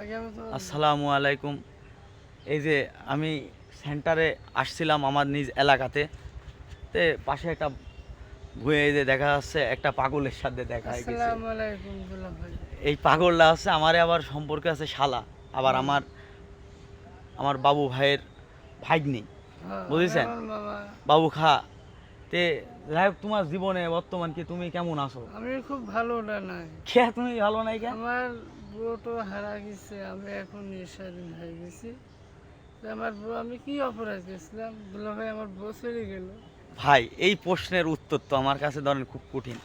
আসসালামু আলাইকুম। এই যে আমি সেন্টারে আসছিলাম আমার নিজ এলাকাতে, তে পাশে একটা ভুঁয়ে এই যে দেখা যাচ্ছে একটা পাগলের সাথে দেখা হয়ে গেছে। আসসালামু আলাইকুম গোলাপ ভাই। এই পাগলটা হচ্ছে আমারে আবার সম্পর্কে আছে শালা, আবার আমার আমার বাবু ভাইয়ের ভাগ্নি, বুঝেছেন? আমার মামা। বাবু খা। তে যাই হোক, তোমার জীবনে বর্তমান কি তুমি কেমন আছো? আমি খুব ভালো না নাই। কে তুমি ভালো নাই কে? আমার বউ তো হারা গেছে, আমি এখন নিঃস্বাধীন হয়ে গেছি। তো আমার বউ, আমি কি অপরাধ করেছিলাম দুলা ভাই? আমার বউ চলে গেল। ভাই এই প্রশ্নের উত্তর তো আমার কাছে ধরেন খুব কঠিন।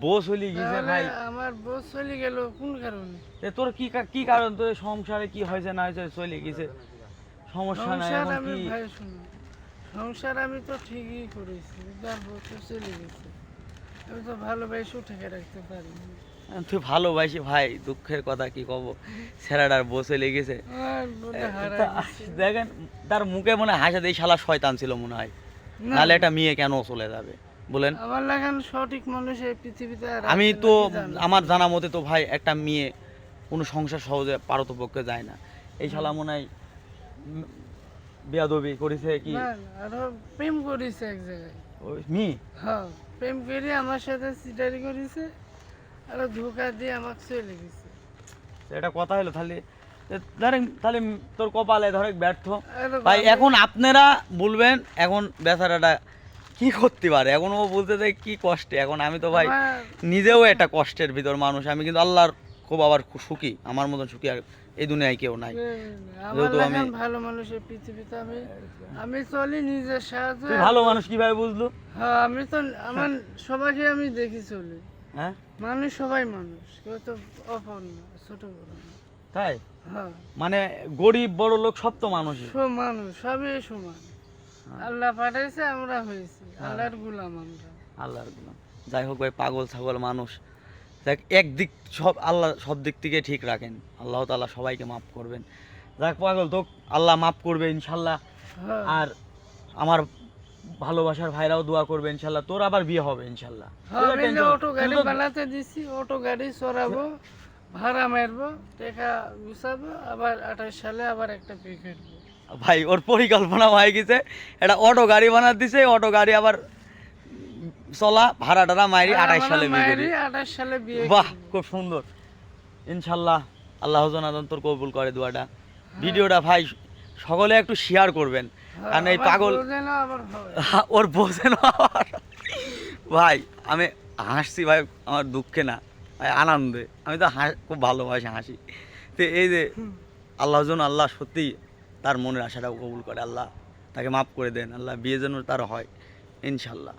বউ চলে গেছে তাহলে ভাই, আমার বউ চলে গেল কোন কারণে? তোর কি কারণ, তোর সংসারে কি হয়েছে না হয়েছে, চলে গেছে, সমস্যা নাই সংসার এখন আমি কি? ভাই শুনো, সংসার আমি তো ঠিকই করেছি, কিন্তু আমার বউ তো চলে গেছে। আমি তো ভালোবেসেও ঠেকে রাখতে পারিনি। তুই ভালোবাসি ভাই, দুঃখের কথা কি কব, ছেলেটার বউ চলে গেছে। আমার বউটা হারা গেছে। দেখেন তার মুখে মনে হয় হাসা দিয়ে শালা শয়তান ছিল মনে হয়, না, নাহলে একটা মেয়ে কেন চলে যাবে বলেন? আমার লাগান সঠিক মানুষ এই পৃথিবীতে আর আমি আছে তো নাকি জানি না। আমার জানা মতে তো ভাই একটা মেয়ে কোনো সংসার সহজে পারতপক্ষে যায় না। এই শালা মনে হয় বেয়াদবি করেছে কি না, না, আরো প্রেম করেছে এক জায়গায়। ওই মেয়ে? হ্যাঁ, প্রেম করে আমার সাথে সিটারি করেছে, আরো ধোকা দিয়ে আমাকে চলে গেছে। এটা কথা হলো তাহলে? ধরেন তাহলে তোর কপালে ধরে ব্যর্থ আরো ভাই। আমি- এখন আপনারা বলবেন এখন বেচারাটা কি করতে পারে, এখন ও বলতে চাই কি কষ্টে। এখন আমি তো ভাই আমার- নিজেও একটা কষ্টের ভিতর মানুষ, আমি কিন্তু আল্লাহর খুব আবার খুব সুখী, আমার মতন সুখী আর এই দুনিয়ায় কেউ নাই। আমার যেহেতু আমি লাগান ভালো মানুষ এই পৃথিবীতে, আমি চলি নিজের সাহায্যে। তুই ভালো মানুষ কিভাবে বুঝলো? হ্যাঁ, আমি তো আমার সবাইকে আমি দেখি চলি। হ্যাঁ মানুষ সবাই মানুষ, কেউ তো অপর না, ছোট বড় না। তাই হ্যাঁ, মানে গরিব বড় লোক সব তো মানুষই। সব মানুষ, সবই সমান। আল্লাহ পাঠাইছে, আমরা হয়েছি আল্লাহর গোলাম আমরা। আল্লাহর গুলাম। যাই হোক ভাই, পাগল ছাগল মানুষ, দেখ একদিক সব আল্লাহ সব দিক থেকে ঠিক রাখেন, আল্লাহ তাআলা সবাইকে মাফ করবেন। যাক পাগল তো আল্লাহ মাফ করবে ইনশাল্লাহ। হ্যাঁ, আর আমার ভালোবাসার ভাইরাও দোয়া করবে ইনশাল্লাহ, তোর আবার বিয়ে হবে ইনশাল্লাহ। হ্যাঁ, আমি যে অটো গাড়ি তুই তো- বানাতে দিছি, অটো গাড়ি চড়াবো, ভাড়া মারবো, টাকা গুছাবো, আবার 28 সালে আবার একটা বিয়ে করবো। ভাই ওর পরিকল্পনা হয়ে গেছে, এটা অটো গাড়ি বানা দিছে, অটো গাড়ি আবার চলা ভাড়া টাড়া মাইরি 28 সালে বিয়ে করি। 28 সালে বিয়ে বাহ, করবো। খুব সুন্দর। ইনশাল্লাহ আল্লাহ জনাদন তোর কবুল করে দোয়াটা। ভিডিওটা ভাই সকলে একটু শেয়ার করবেন, হ্যাঁ, কারণ এই আবার পাগল বউ যেন আবার হয়। ওর বোঝে না। ভাই আমি হাসছি ভাই, আমার দুঃখে না ভাই, আনন্দে। আমি তো খুব ভালোবাসি হাসি। তো এই যে আল্লাহ যেন আল্লাহ সত্যি তার মনের আশাটাও কবুল করে, আল্লাহ তাকে মাফ করে দেন, আল্লাহ বিয়ে যেন তার হয় ইনশাল্লাহ।